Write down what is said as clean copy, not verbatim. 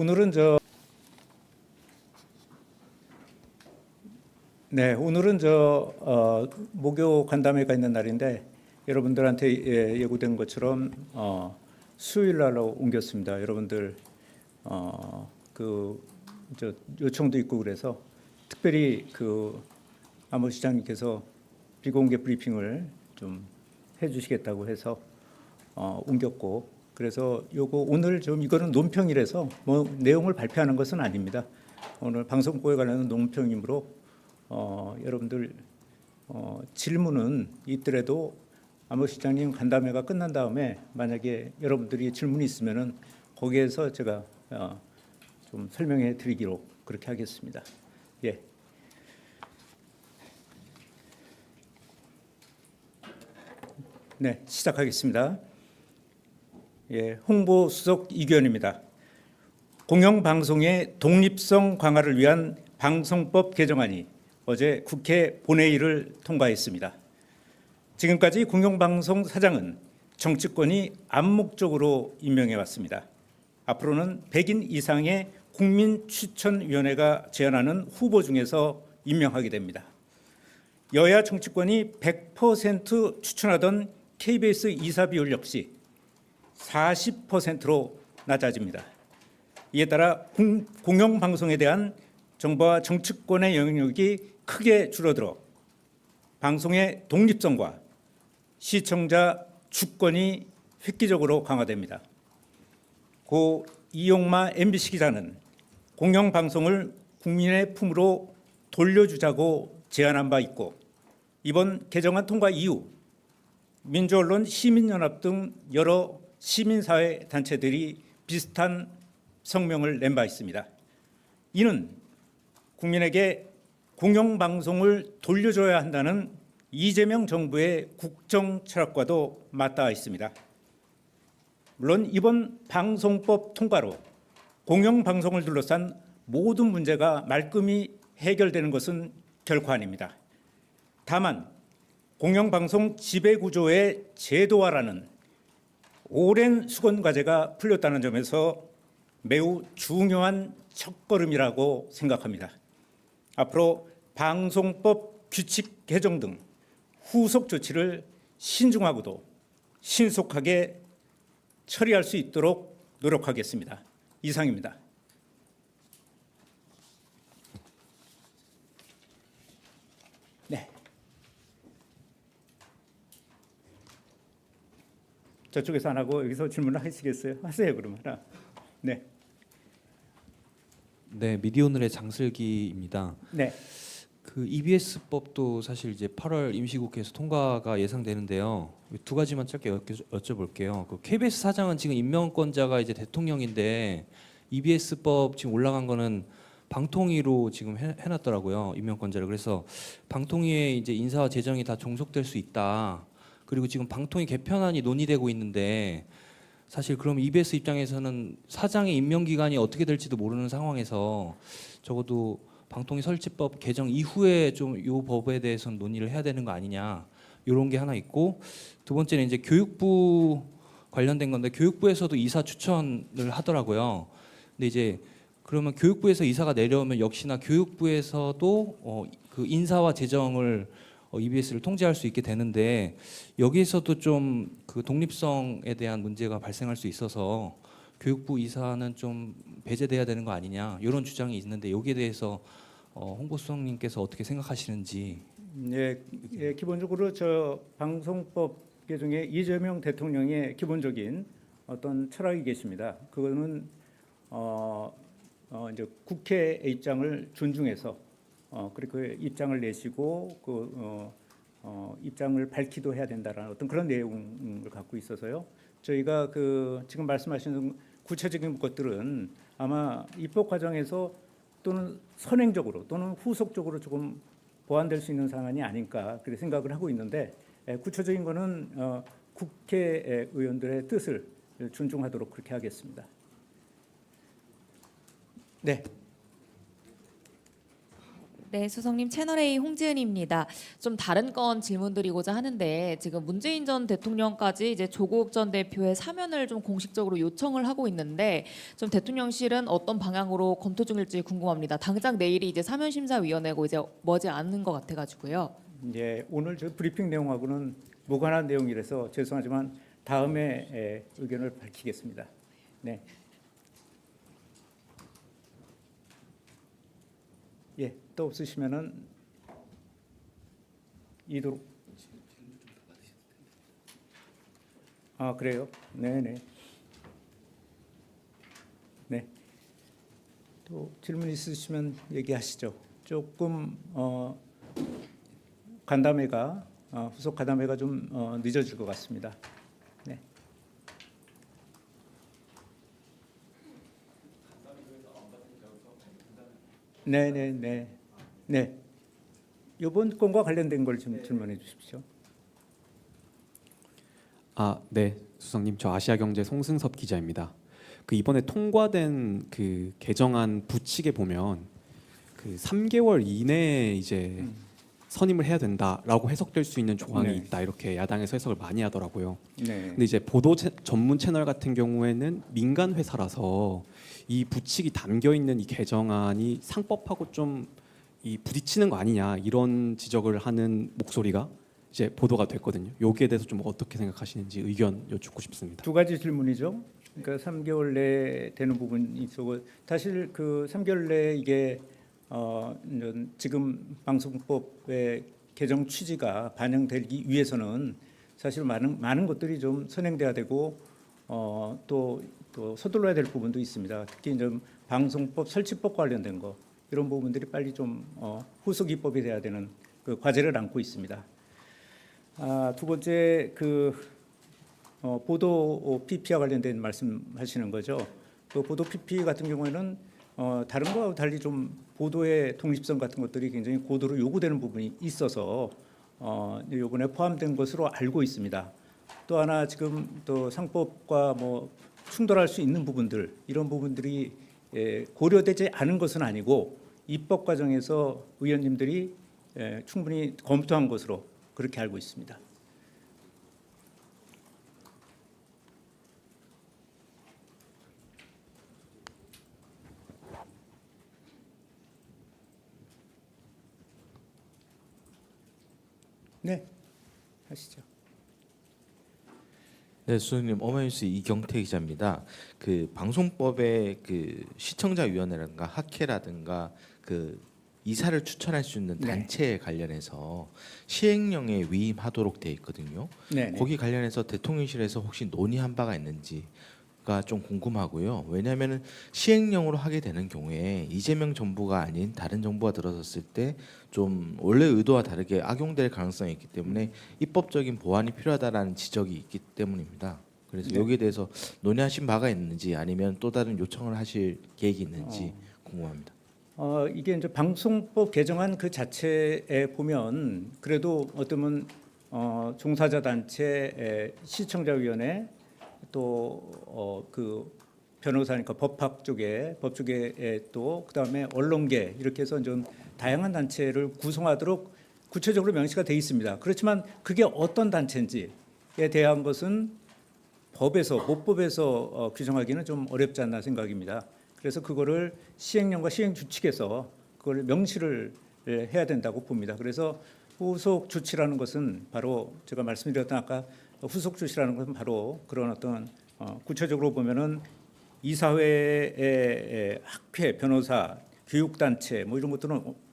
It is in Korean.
오늘은 목요 간담회가 있는 날인데 여러분들한테 예고된 것처럼 수요일 날로 옮겼습니다. 여러분들 요청도 있고 그래서 특별히 안보 시장님께서 비공개 브리핑을 좀 해주시겠다고 해서 옮겼고, 그래서 오늘 이거는 논평이라서 내용을 발표하는 것은 아닙니다. 오늘 방송국에 관련된 논평이므로 여러분들 질문은 있더라도 안보 시장님 간담회가 끝난 다음에 만약에 여러분들이 질문이 있으면은 거기에서 제가 좀 설명해 드리기로 그렇게 하겠습니다. 예. 네, 시작하겠습니다. 예, 홍보수석 이규현입니다. 공영방송의 독립성 강화를 위한 방송법 개정안이 어제 국회 본회의를 통과했습니다. 지금까지 공영방송 사장은 정치권이 암묵적으로 임명해 왔습니다. 앞으로는 100인 이상의 국민추천위원회가 제안하는 후보 중에서 임명하게 됩니다. 여야 정치권이 100% 추천하던 KBS 이사 비율 역시 40%로 낮아집니다. 이에 따라 공영방송에 대한 정부와 정치권의 영향력이 크게 줄어들어 방송의 독립성과 시청자 주권이 획기적으로 강화됩니다. 고 이용마 MBC 기자는 공영방송을 국민의 품으로 돌려주자고 제안한 바 있고, 이번 개정안 통과 이후 민주언론 시민연합 등 여러 시민사회 단체들이 비슷한 성명을 낸 바 있습니다. 이는 국민에게 공영방송을 돌려줘야 한다는 이재명 정부의 국정 철학과도 맞닿아 있습니다. 물론 이번 방송법 통과로 공영방송을 둘러싼 모든 문제가 말끔히 해결되는 것은 결코 아닙니다. 다만 공영방송 지배구조의 제도화라는 오랜 수건 과제가 풀렸다는 점에서 매우 중요한 첫걸음이라고 생각합니다. 앞으로 방송법 규칙 개정 등 후속 조치를 신중하고도 신속하게 처리할 수 있도록 노력하겠습니다. 이상입니다. 네. 저쪽에서 안 하고 여기서 질문을 하시겠어요? 하세요, 그러면. 네. 네, 미디어오늘의 장슬기입니다. 네. 그 EBS법도 사실 이제 8월 임시국회에서 통과가 예상되는데요. 두 가지만 짧게 여쭤볼게요. 그 KBS 사장은 지금 임명권자가 이제 대통령인데 EBS법 지금 올라간 거는 방통위로 지금 해놨더라고요, 임명권자를. 그래서 방통위에 이제 인사와 재정이 다 종속될 수 있다. 그리고 지금 방통위 개편안이 논의되고 있는데, 사실 그럼 EBS 입장에서는 사장의 임명 기간이 어떻게 될지도 모르는 상황에서 적어도 방통위 설치법 개정 이후에 좀 이 법에 대해서는 논의를 해야 되는 거 아니냐, 이런 게 하나 있고, 두 번째는 이제 교육부 관련된 건데 교육부에서도 이사 추천을 하더라고요. 근데 이제 그러면 교육부에서 이사가 내려오면 역시나 교육부에서도 그 인사와 재정을 EBS를 통제할 수 있게 되는데, 여기에서도 좀 그 독립성에 대한 문제가 발생할 수 있어서 교육부 이사는 좀 배제돼야 되는 거 아니냐, 이런 주장이 있는데 여기에 대해서 홍보수석님께서 어떻게 생각하시는지. 네, 기본적으로 방송법 개정에 이재명 대통령의 기본적인 어떤 철학이 계십니다. 그거는 이제 국회의 입장을 존중해서 그리고 입장을 내시고 입장을 밝히도 해야 된다라는 어떤 그런 내용을 갖고 있어서요. 저희가 지금 말씀하시는 구체적인 것들은 아마 입법 과정에서 또는 선행적으로 또는 후속적으로 조금 보완될 수 있는 사안이 아닐까 그렇게 생각을 하고 있는데, 구체적인 거는 국회의원들의 뜻을 존중하도록 그렇게 하겠습니다. 네. 네, 수석님 채널A 홍지은입니다. 좀 다른 건 질문드리고자 하는데 지금 문재인 전 대통령까지 이제 조국 전 대표의 사면을 좀 공식적으로 요청을 하고 있는데 좀 대통령실은 어떤 방향으로 검토 중일지 궁금합니다. 당장 내일이 이제 사면심사위원회고 이제 머지 않는 것 같아가지고요. 이제 오늘 저 브리핑 내용하고는 무관한 내용이라서 죄송하지만 다음에 의견을 밝히겠습니다. 네. 예, 또 없으시면은 이도록. 아, 그래요? 네네. 네. 또 질문 있으시면 얘기하시죠. 조금 간담회가 후속 간담회가 좀 늦어질 것 같습니다. 네. 네네네. 네. 이번 건과 관련된 걸 좀 질문해 주십시오. 네, 수석님, 저 아시아경제 송승섭 기자입니다. 그 이번에 통과된 그 개정안 부칙에 보면 그 3개월 이내에 이제 선임을 해야 된다라고 해석될 수 있는 조항이 네. 있다, 이렇게 야당에서 해석을 많이 하더라고요. 네. 근데 이제 전문 채널 같은 경우에는 민간 회사라서 이 부칙이 담겨 있는 이 개정안이 상법하고 좀 이 부딪히는 거 아니냐, 이런 지적을 하는 목소리가 이제 보도가 됐거든요. 여기에 대해서 좀 어떻게 생각하시는지 의견 여쭙고 싶습니다. 두 가지 질문이죠. 그러니까 3개월 내에 되는 부분이 있고, 사실 그 3개월 내에 이게 지금 방송법의 개정 취지가 반영되기 위해서는 사실 많은 것들이 좀 선행돼야 되고 또 서둘러야 될 부분도 있습니다. 특히 이제 방송법 설치법 관련된 거, 이런 부분들이 빨리 좀 후속 입법이 돼야 되는 그 과제를 안고 있습니다. 두 번째 그 보도 PP와 관련된 말씀하시는 거죠. 그 보도 PP 같은 경우에는 다른 거와 달리 좀 보도의 독립성 같은 것들이 굉장히 고도로 요구되는 부분이 있어서 이번에 포함된 것으로 알고 있습니다. 또 하나 지금 또 상법과 뭐 충돌할 수 있는 부분들, 이런 부분들이 고려되지 않은 것은 아니고 입법 과정에서 의원님들이 충분히 검토한 것으로 그렇게 알고 있습니다. 네, 하시죠. 네, 수석님, 어메이스 이경태 기자입니다. 그 방송법의 그 시청자위원회라든가 학회라든가 그 이사를 추천할 수 있는 네. 단체에 관련해서 시행령에 위임하도록 돼 있거든요. 네, 거기 관련해서 대통령실에서 혹시 논의한 바가 있는지가 좀 궁금하고요. 왜냐하면은 시행령으로 하게 되는 경우에 이재명 정부가 아닌 다른 정부가 들어섰을 때 좀 원래 의도와 다르게 악용될 가능성이 있기 때문에 입법적인 보완이 필요하다라는 지적이 있기 때문입니다. 그래서 네. 여기에 대해서 논의하신 바가 있는지 아니면 또 다른 요청을 하실 계획이 있는지 궁금합니다. 이게 이제 방송법 개정안 그 자체에 보면 그래도 어쩌면 종사자 단체, 시청자위원회, 또 그 변호사니까 법학 쪽에 법 쪽에 또 그다음에 언론계, 이렇게 해서 좀 다양한 단체를 구성하도록 구체적으로 명시가 돼 있습니다. 그렇지만 그게 어떤 단체인지에 대한 것은 모법에서 규정하기는 좀 어렵지 않나 생각입니다. 그래서 그거를 시행령과 시행주칙에서 그걸 명시를 해야 된다고 봅니다. 그래서 후속 조치라는 것은 바로 제가 말씀드렸던 아까 후속 조치라는 것은 바로 그런 어떤 구체적으로 보면은 이사회의 학회, 변호사, 교육단체 뭐 이런 것들은